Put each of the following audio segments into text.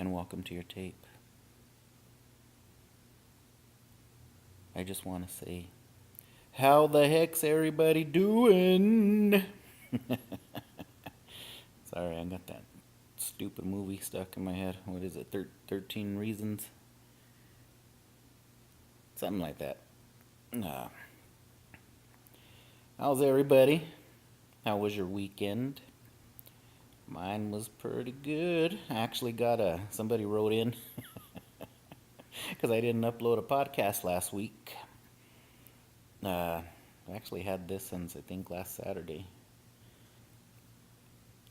and welcome to your tape. I just want to say, how the heck's everybody doing? Sorry, I got that stupid movie stuck in my head. What is it? 13 Reasons? Something like that. Uh, how's everybody? How was your weekend? Mine was pretty good. I actually got somebody wrote in because I didn't upload a podcast last week. I actually had this since I think last Saturday.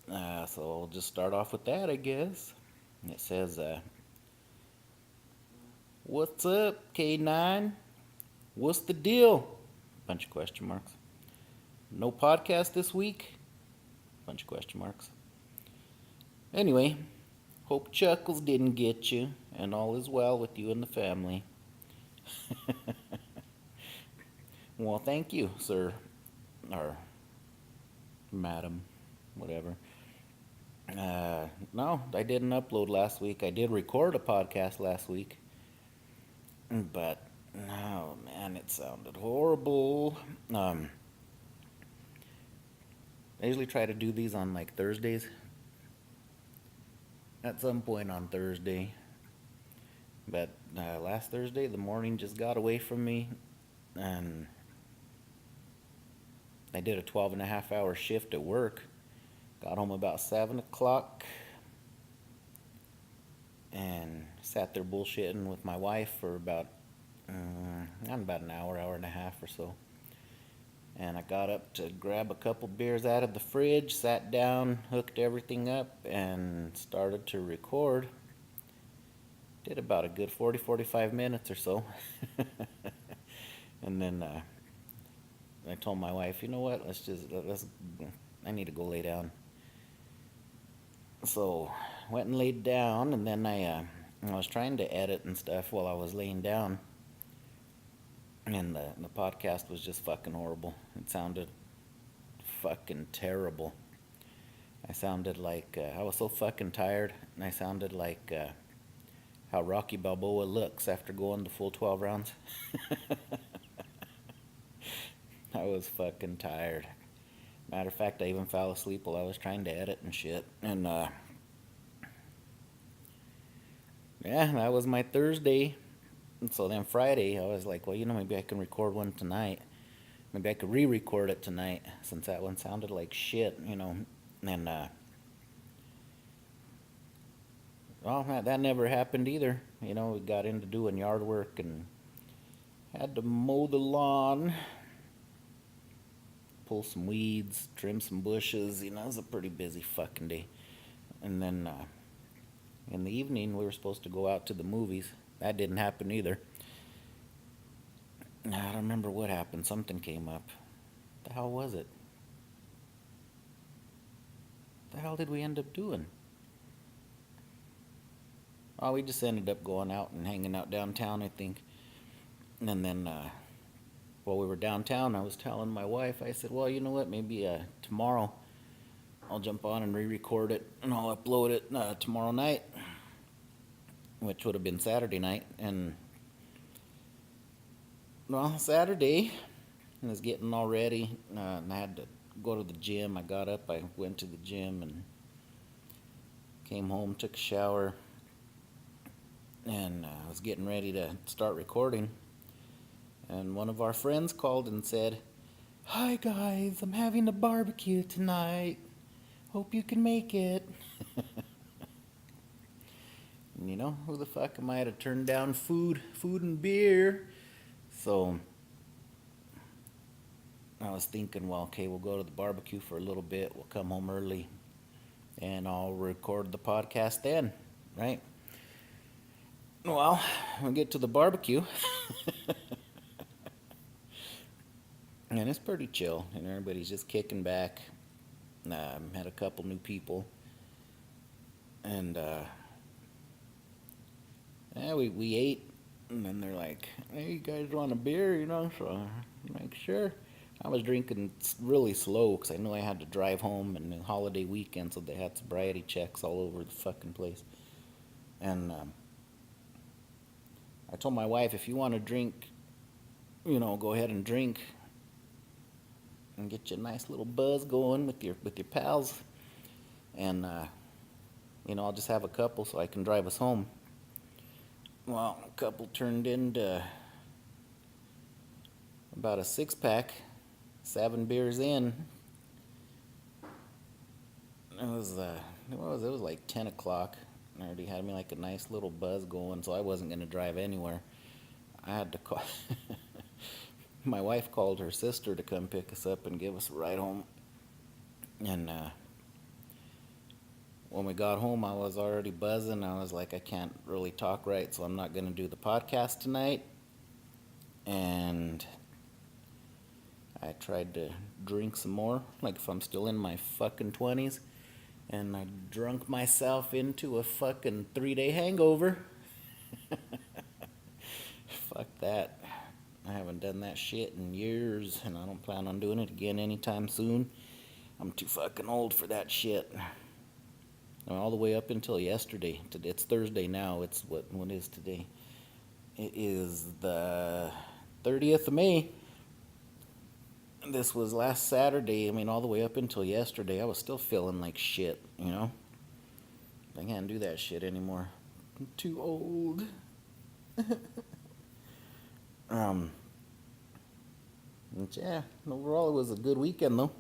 So I'll just start off with that, I guess. It says, "What's up, K9? What's the deal?" Bunch of question marks. No podcast this week? Bunch of question marks. Anyway, hope Chuckles didn't get you, and all is well with you and the family. Well, thank you, sir, or madam, whatever. No, I didn't upload last week. I did record a podcast last week, but oh man, it sounded horrible. I usually try to do these on like Thursdays. At some point on Thursday, but last Thursday the morning just got away from me, and I did a 12.5 hour shift at work. Got home about 7 o'clock and sat there bullshitting with my wife for about an hour and a half or so. And I got up to grab a couple beers out of the fridge, sat down, hooked everything up, and started to record. Did about a good 45 minutes or so. And then I told my wife, you know what, I need to go lay down. So went and laid down, and then I was trying to edit and stuff while I was laying down, and the podcast was just fucking horrible. It sounded fucking terrible. I sounded like I was so fucking tired, and I sounded like how Rocky Balboa looks after going the full 12 rounds. I was fucking tired. Matter of fact, I even fell asleep while I was trying to edit and shit. And yeah, that was my Thursday. And so then Friday, I was like, well, maybe I can record one tonight. Maybe I could re-record it tonight since that one sounded like shit, And well, that never happened either. We got into doing yard work and had to mow the lawn, pull some weeds, trim some bushes. It was a pretty busy fucking day. And then in the evening, we were supposed to go out to the movies. That didn't happen either. I don't remember what happened. Something came up. What the hell was it? What the hell did we end up doing? Oh, we just ended up going out and hanging out downtown, I think. And then while we were downtown, I was telling my wife, I said, well, you know what, maybe tomorrow I'll jump on and re-record it, and I'll upload it tomorrow night, which would have been Saturday night. And well, Saturday, I was getting all ready, and I had to go to the gym. I got up, I went to the gym, and came home, took a shower, and I was getting ready to start recording. And one of our friends called and said, "Hi guys, I'm having a barbecue tonight. Hope you can make it." And who the fuck am I to turn down food and beer? So I was thinking, well, okay, we'll go to the barbecue for a little bit. We'll come home early, and I'll record the podcast then, right? Well, we'll get to the barbecue. And it's pretty chill, and everybody's just kicking back. Had a couple new people, and yeah, we ate, and then they're like, "Hey, you guys want a beer?" So I'm like, "Sure." I was drinking really slow because I knew I had to drive home, and the holiday weekend, so they had sobriety checks all over the fucking place. And I told my wife, if you want to drink, go ahead and drink and get you a nice little buzz going with your pals. And I'll just have a couple so I can drive us home. Well, a couple turned into about a 6-pack, 7 beers in. It was like 10 o'clock. I already had me like a nice little buzz going, so I wasn't going to drive anywhere. I had to call. My wife called her sister to come pick us up and give us a ride home. And when we got home, I was already buzzing. I was like, I can't really talk right, so I'm not going to do the podcast tonight. And I tried to drink some more, like if I'm still in my fucking 20s. And I drunk myself into a fucking 3-day hangover. Fuck that. I haven't done that shit in years, and I don't plan on doing it again anytime soon. I'm too fucking old for that shit. I mean, all the way up until yesterday. It's Thursday now. It's what is today? It is the 30th of May. This was last Saturday. I mean, all the way up until yesterday, I was still feeling like shit, I can't do that shit anymore. I'm too old. Yeah, overall it was a good weekend though.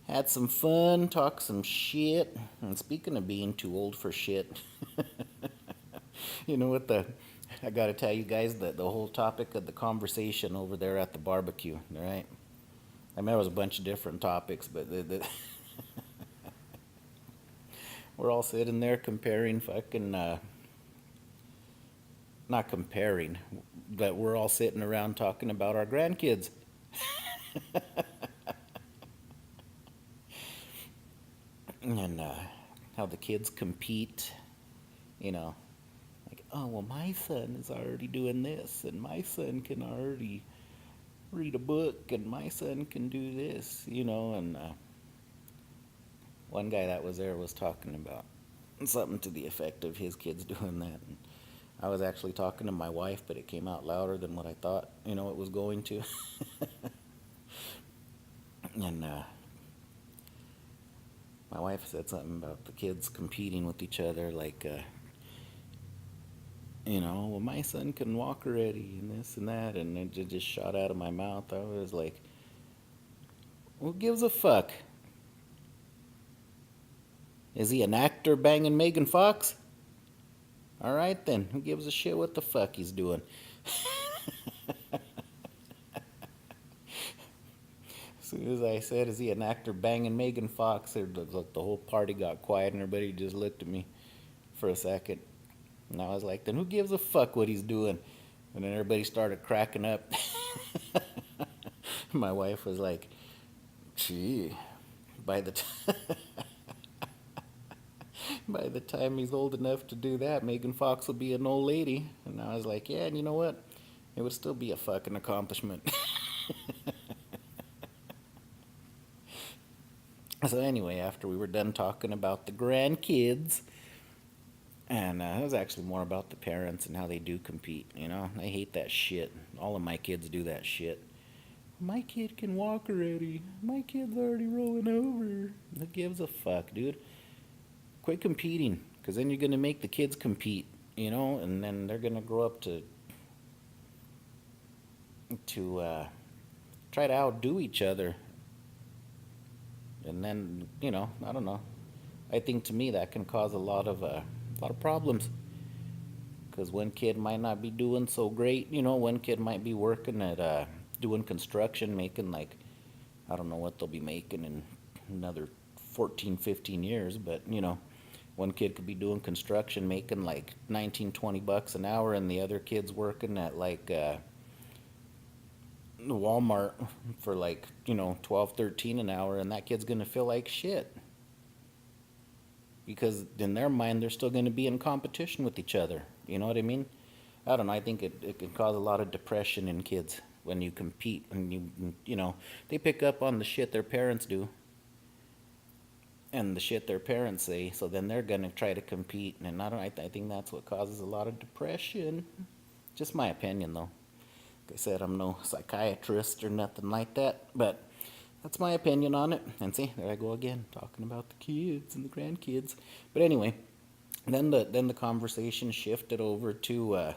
Had some fun, talked some shit. And speaking of being too old for shit, you know what I gotta tell you guys that the whole topic of the conversation over there at the barbecue, right? I mean, there was a bunch of different topics, but we're all sitting there comparing fucking, not comparing, but we're all sitting around talking about our grandkids. And how the kids compete, like, oh, well, my son is already doing this, and my son can already read a book, and my son can do this, and one guy that was there was talking about something to the effect of his kids doing that. And I was actually talking to my wife, but it came out louder than what I thought, it was going to. And my wife said something about the kids competing with each other, like, well, my son can walk already, and this and that, and it just shot out of my mouth. I was like, who gives a fuck? Is he an actor banging Megan Fox? All right then, who gives a shit what the fuck he's doing? As soon as I said, is he an actor banging Megan Fox, the whole party got quiet and everybody just looked at me for a second. And I was like, then who gives a fuck what he's doing? And then everybody started cracking up. My wife was like, gee, by the time he's old enough to do that, Megan Fox will be an old lady. And I was like, yeah, and you know what? It would still be a fucking accomplishment. So anyway, after we were done talking about the grandkids, and it was actually more about the parents and how they do compete, I hate that shit. All of my kids do that shit. My kid can walk already. My kid's already rolling over. Who gives a fuck, dude? Quit competing, because then you're going to make the kids compete, and then they're going to grow up to try to outdo each other. And then, I don't know. I think to me that can cause a lot of problems. Because one kid might not be doing so great. One kid might be working at doing construction, making like, I don't know what they'll be making in another 14, 15 years. But, one kid could be doing construction, making like 19, 20 bucks an hour, and the other kid's working at like Walmart for like 12, 13 an hour, and that kid's gonna feel like shit because in their mind they're still gonna be in competition with each other. You know what I mean? I don't know. I think it can cause a lot of depression in kids when you compete, and they pick up on the shit their parents do. and the shit their parents say. So then they're gonna try to compete, and I think that's what causes a lot of depression. Just my opinion, though. Like I said, I'm no psychiatrist or nothing like that, but that's my opinion on it. And see, there I go again, talking about the kids and the grandkids. But anyway, then the conversation shifted over to,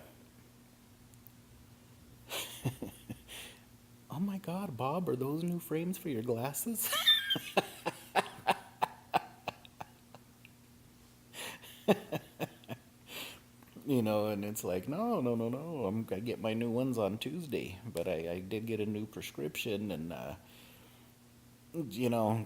oh my God, Bob, are those new frames for your glasses? And it's like, no, no, no, no. I'm gonna get my new ones on Tuesday, but I did get a new prescription, and you know,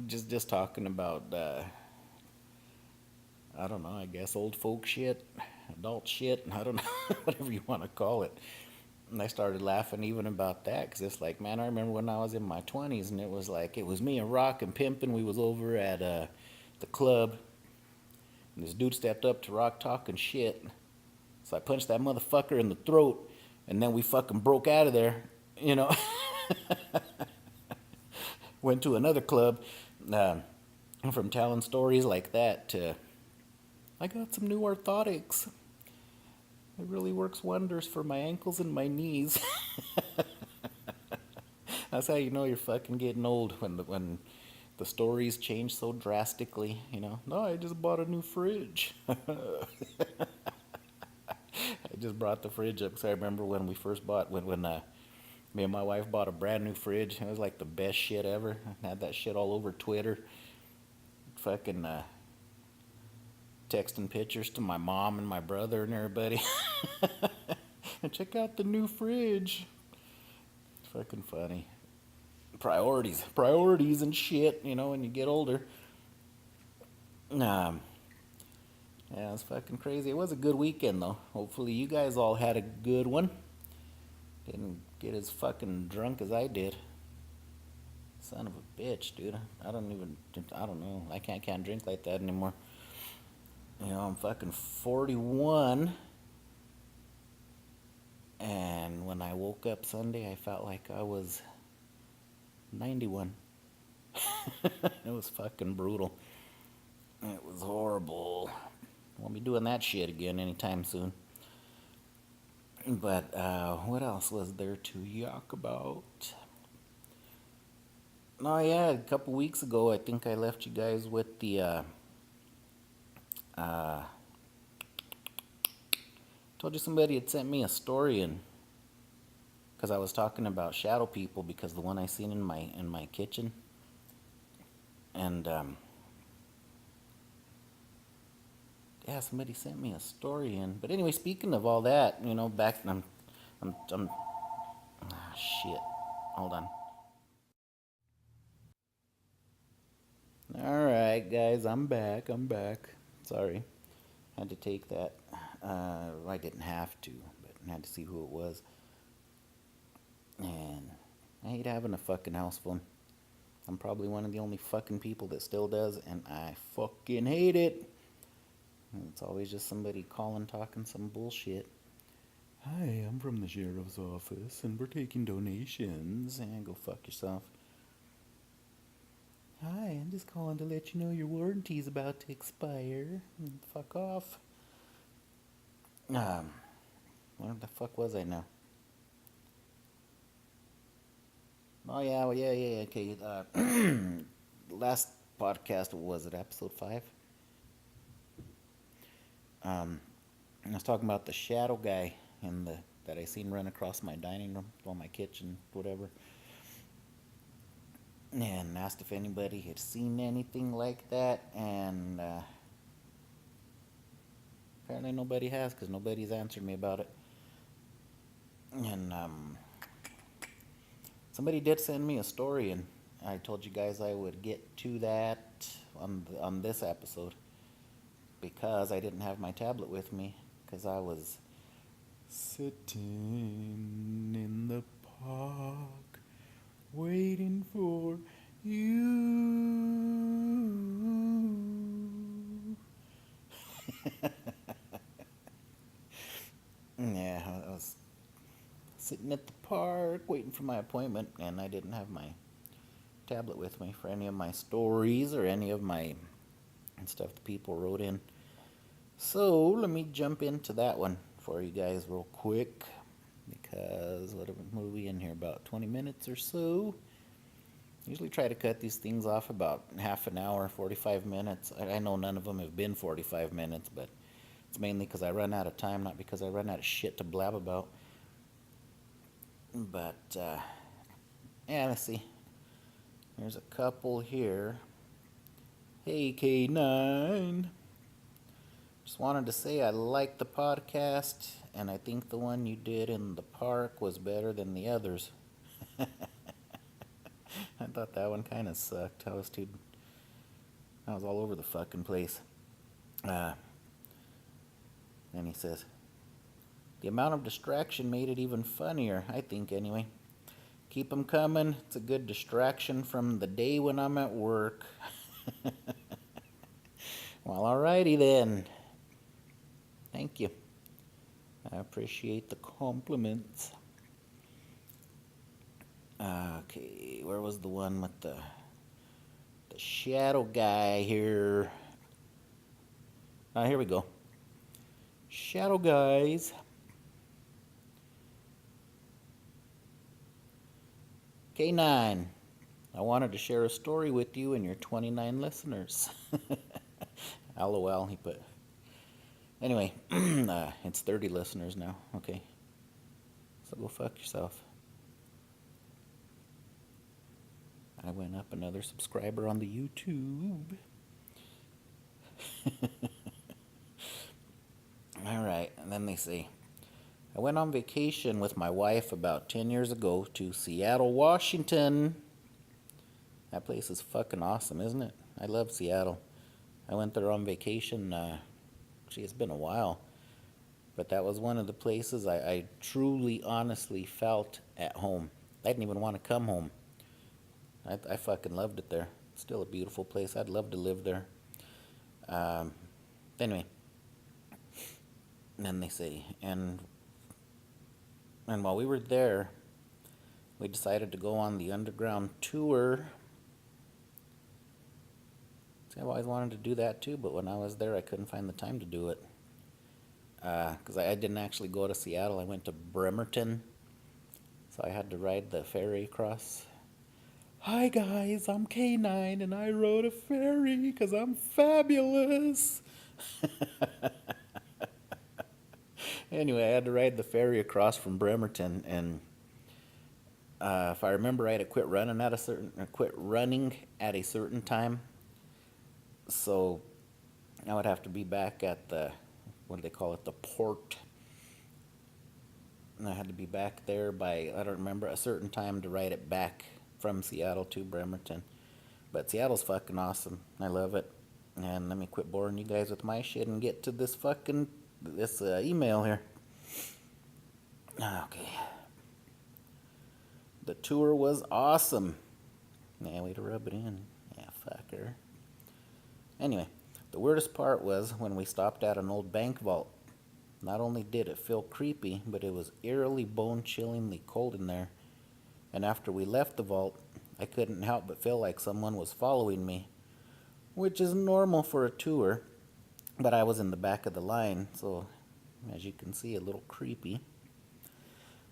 just talking about, I don't know. I guess old folk shit, adult shit. I don't know, whatever you want to call it. And I started laughing even about that, because it's like, man, I remember when I was in my 20s, and it was like, it was me and Rock and Pimpin'. We was over at the club, and this dude stepped up to Rock talking shit. So I punched that motherfucker in the throat, and then we fucking broke out of there, you know. Went to another club, uh, from telling stories like that to, I got some new orthotics. It really works wonders for my ankles and my knees. That's how you know you're fucking getting old, when the stories change so drastically. No, I just bought a new fridge. I just brought the fridge up because I remember when we first bought, when me and my wife bought a brand new fridge. It was like the best shit ever. I had that shit all over Twitter. Fucking texting pictures to my mom and my brother and everybody. And check out the new fridge. Fucking funny. Priorities and shit, when you get older. Yeah, it's fucking crazy. It was a good weekend, though. Hopefully you guys all had a good one. Didn't get as fucking drunk as I did. Son of a bitch, dude. I don't know. I can't drink like that anymore. I'm fucking 41. And when I woke up Sunday, I felt like I was 91. It was fucking brutal. It was horrible. Won't be doing that shit again anytime soon. But what else was there to yuck about? Oh yeah, a couple weeks ago, I think I left you guys with the told you somebody had sent me a story, and because I was talking about shadow people, because the one I seen in my kitchen, and yeah, somebody sent me a story in. But anyway, speaking of all that, back I'm shit. Hold on. All right, guys, I'm back. Sorry, had to take that. I didn't have to, but I had to see who it was. And I hate having a fucking house phone. I'm probably one of the only fucking people that still does, and I fucking hate it. It's always just somebody calling, talking some bullshit. Hi, I'm from the sheriff's office, and we're taking donations. And go fuck yourself. Hi, I'm just calling to let you know your warranty's about to expire. Fuck off. Where the fuck was I now? Oh yeah, well, yeah. Okay. Last podcast, was it episode 5? I was talking about the shadow guy that I seen run across my dining room, or my kitchen, whatever, and asked if anybody had seen anything like that, and apparently nobody has, because nobody's answered me about it. And somebody did send me a story, and I told you guys I would get to that on this episode, because I didn't have my tablet with me, because I was sitting in the park waiting for you. Yeah, I was sitting at the park waiting for my appointment, and I didn't have my tablet with me for any of my stories or any of my stuff that people wrote in. So let me jump into that one for you guys real quick, because what are we in here, about 20 minutes or so? Usually try to cut these things off about half an hour, 45 minutes. I know none of them have been 45 minutes, but it's mainly because I run out of time, not because I run out of shit to blab about. But, yeah, let's see. There's a couple here. Hey, K9. Just wanted to say I liked the podcast, and I think the one you did in the park was better than the others. I thought that one kind of sucked. I was all over the fucking place. Then he says, the amount of distraction made it even funnier, I think, anyway. Keep 'em coming. It's a good distraction from the day when I'm at work. Well, alrighty then. Thank you. I appreciate the compliments. Okay, where was the one with the shadow guy here? Here we go. Shadow guys. K9, I wanted to share a story with you and your 29 listeners. LOL, he put. Anyway, it's 30 listeners now. Okay. So go fuck yourself. I went up another subscriber on the YouTube. Alright, and then they say, I went on vacation with my wife about 10 years ago to Seattle, Washington. That place is fucking awesome, isn't it? I love Seattle. I went there on vacation, it's been a while. But that was one of the places I truly, honestly felt at home. I didn't even want to come home. I fucking loved it there. It's still a beautiful place. I'd love to live there. Anyway. And then they say, and while we were there, we decided to go on the underground tour. See, I've always wanted to do that too, but when I was there, I couldn't find the time to do it. Because I didn't actually go to Seattle. I went to Bremerton. So I had to ride the ferry across. Hi guys, I'm K9 and I rode a ferry because I'm fabulous. Anyway, I had to ride the ferry across from Bremerton, and if I remember right, it quit running at a certain time. So I would have to be back at the, what do they call it, the port. And I had to be back there by, I don't remember, a certain time to ride it back from Seattle to Bremerton. But Seattle's fucking awesome. I love it. And let me quit boring you guys with my shit and get to this email here. Okay. The tour was awesome. Yeah, way to rub it in. Yeah, fucker. Anyway, the weirdest part was when we stopped at an old bank vault. Not only did it feel creepy, but it was eerily bone-chillingly cold in there. And after we left the vault, I couldn't help but feel like someone was following me, which is normal for a tour, but I was in the back of the line, so as you can see, a little creepy.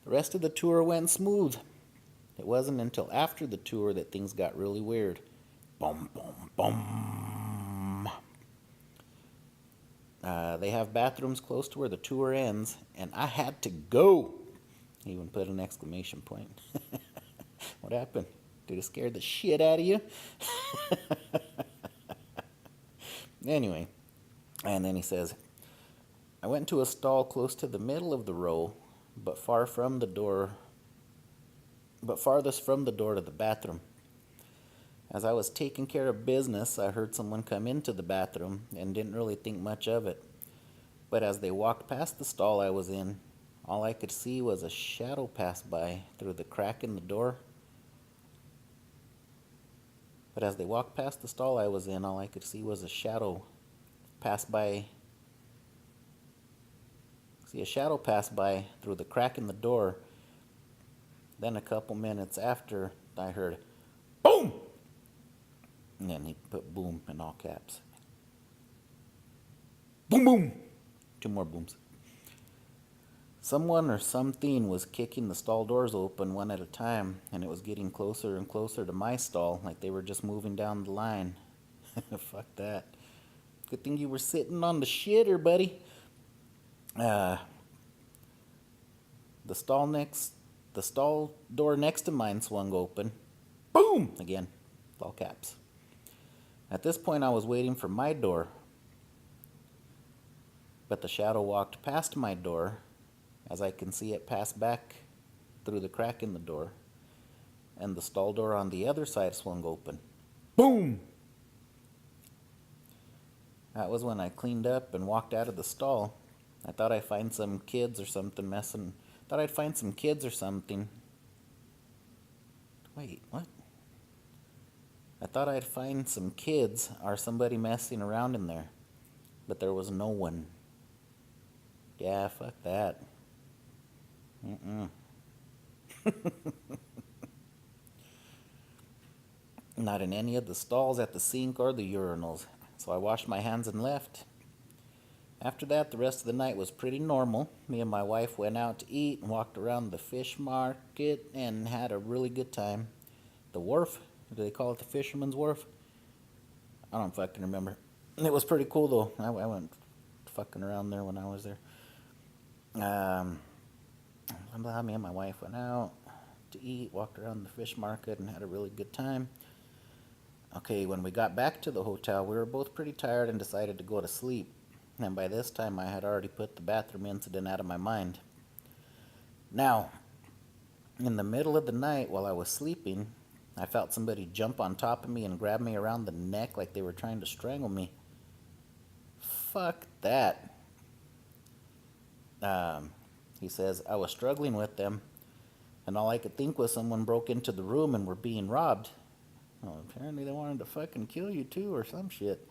The rest of the tour went smooth. It wasn't until after the tour that things got really weird. Boom, boom, boom. They have bathrooms close to where the tour ends, and I had to go. He even put an exclamation point. What happened? Did it scare the shit out of you? Anyway, and then he says, I went to a stall close to the middle of the row, but farthest from the door to the bathroom. As I was taking care of business, I heard someone come into the bathroom and didn't really think much of it. But as they walked past the stall I was in, all I could see was a shadow pass by through the crack in the door. But as they walked past the stall I was in, all I could see was a shadow pass by. See a shadow pass by through the crack in the door. Then a couple minutes after, I heard, boom! And then he put boom in all caps. Boom, boom! Two more booms. Someone or something was kicking the stall doors open one at a time, and it was getting closer and closer to my stall, like they were just moving down the line. Fuck that. Good thing you were sitting on the shitter, buddy. Uh, the stall door next to mine swung open. Boom! Again, all caps. At this point, I was waiting for my door, but the shadow walked past my door, as I can see it pass back through the crack in the door, and the stall door on the other side swung open. Boom! That was when I cleaned up and walked out of the stall. I thought I'd find some kids or something messing. Thought I'd find some kids or something. Wait, what? I thought I'd find some kids or somebody messing around in there. But there was no one. Yeah, fuck that. Not in any of the stalls, at the sink, or the urinals. So I washed my hands and left. After that, the rest of the night was pretty normal. Me and my wife went out to eat and walked around the fish market and had a really good time. The wharf, do they call it the Fisherman's Wharf? I don't fucking remember. It was pretty cool though. I went fucking around there when I was there. Me and my wife went out to eat, walked around the fish market, and had a really good time. Okay, when we got back to the hotel, we were both pretty tired and decided to go to sleep. And by this time, I had already put the bathroom incident out of my mind. Now, in the middle of the night while I was sleeping, I felt somebody jump on top of me and grab me around the neck like they were trying to strangle me. Fuck that. He says, I was struggling with them, and all I could think was someone broke into the room and were being robbed. Well, apparently they wanted to fucking kill you too or some shit.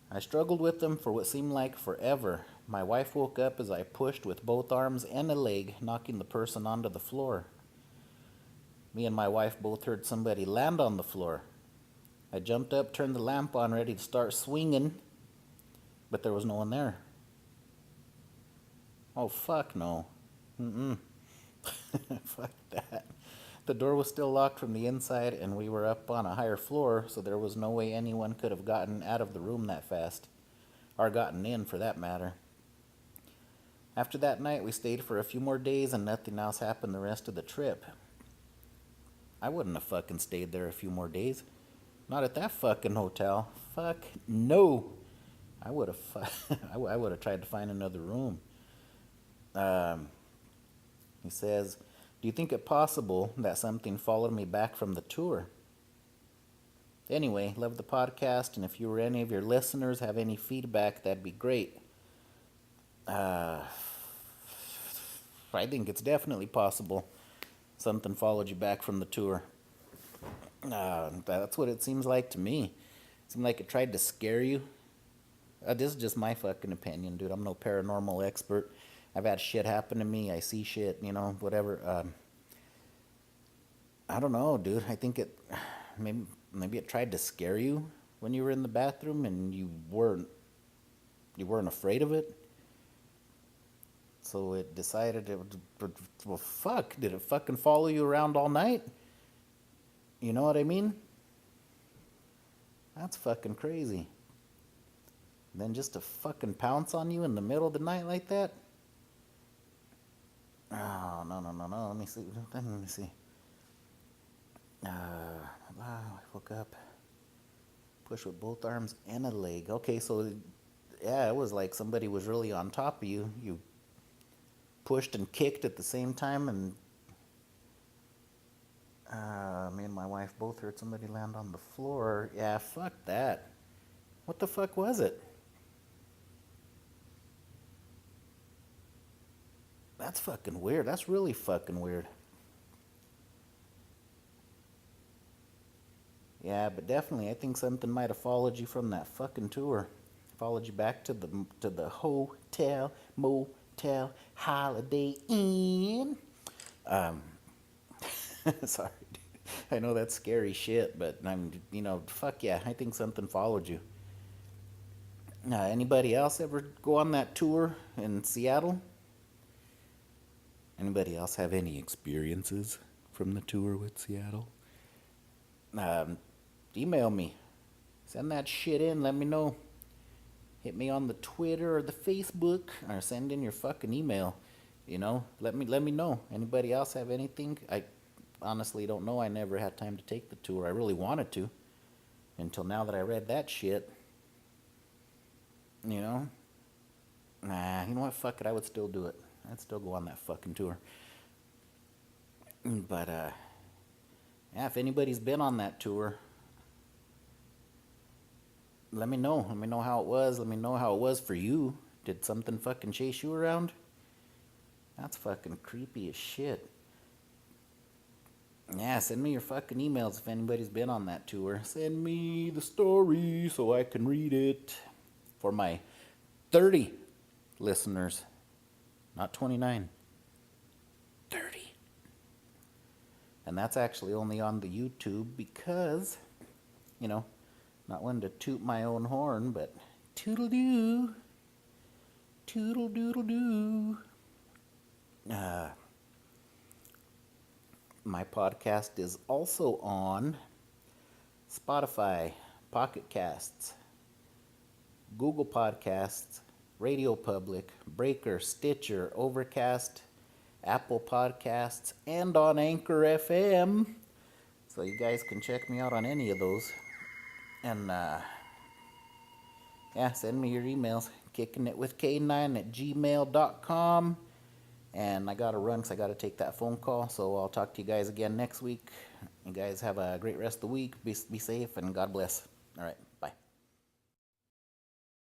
I struggled with them for what seemed like forever. My wife woke up as I pushed with both arms and a leg, knocking the person onto the floor. Me and my wife both heard somebody land on the floor. I jumped up, turned the lamp on, ready to start swinging, but there was no one there. Oh, fuck no. Fuck that. The door was still locked from the inside, and we were up on a higher floor, so there was no way anyone could have gotten out of the room that fast. Or gotten in, for that matter. After that night, we stayed for a few more days, and nothing else happened the rest of the trip. I wouldn't have fucking stayed there a few more days. Not at that fucking hotel. Fuck no. I would have I would have tried to find another room. He says, do you think it possible that something followed me back from the tour? Anyway, love the podcast, and if you or any of your listeners have any feedback, that'd be great. I think it's definitely possible something followed you back from the tour. That's what it seems like to me. It seemed like it tried to scare you. This is just my fucking opinion, dude. I'm no paranormal expert. I've had shit happen to me. I see shit, whatever. I don't know, dude. I think maybe it tried to scare you when you were in the bathroom and you weren't afraid of it. So it decided well, fuck, did it fucking follow you around all night? You know what I mean? That's fucking crazy. And then just to fucking pounce on you in the middle of the night like that? Oh, no. Let me see. I woke up, pushed with both arms and a leg. Okay, so, yeah, it was like somebody was really on top of you. You pushed and kicked at the same time, and me and my wife both heard somebody land on the floor. Yeah, fuck that. What the fuck was it? That's fucking weird. That's really fucking weird. Yeah, but definitely, I think something might have followed you from that fucking tour. Followed you back to the hotel, motel, Holiday Inn. Sorry, dude. I know that's scary shit, but fuck yeah, I think something followed you. Anybody else ever go on that tour in Seattle? Anybody else have any experiences from the tour with Seattle? Um, Email me. Send that shit in. Let me know. Hit me on the Twitter or the Facebook, or send in your fucking email. Let me know. Anybody else have anything? I honestly don't know. I never had time to take the tour. I really wanted to until now that I read that shit. You know? Nah, you know what? Fuck it. I would still do it. I'd still go on that fucking tour. But yeah, if anybody's been on that tour, let me know. Let me know how it was. Let me know how it was for you. Did something fucking chase you around? That's fucking creepy as shit. Yeah, send me your fucking emails if anybody's been on that tour. Send me the story so I can read it. For my 30 listeners, not 29, 30. And that's actually only on the YouTube because, you know, not one to toot my own horn, but toodle doo, toodle doodle doo. My podcast is also on Spotify, Pocket Casts, Google Podcasts, Radio Public, Breaker, Stitcher, Overcast, Apple Podcasts, and on Anchor FM. So you guys can check me out on any of those. And yeah, send me your emails. kickingitwithk9@gmail.com. And I gotta run because I gotta take that phone call. So I'll talk to you guys again next week. You guys have a great rest of the week. Be safe and God bless. All right.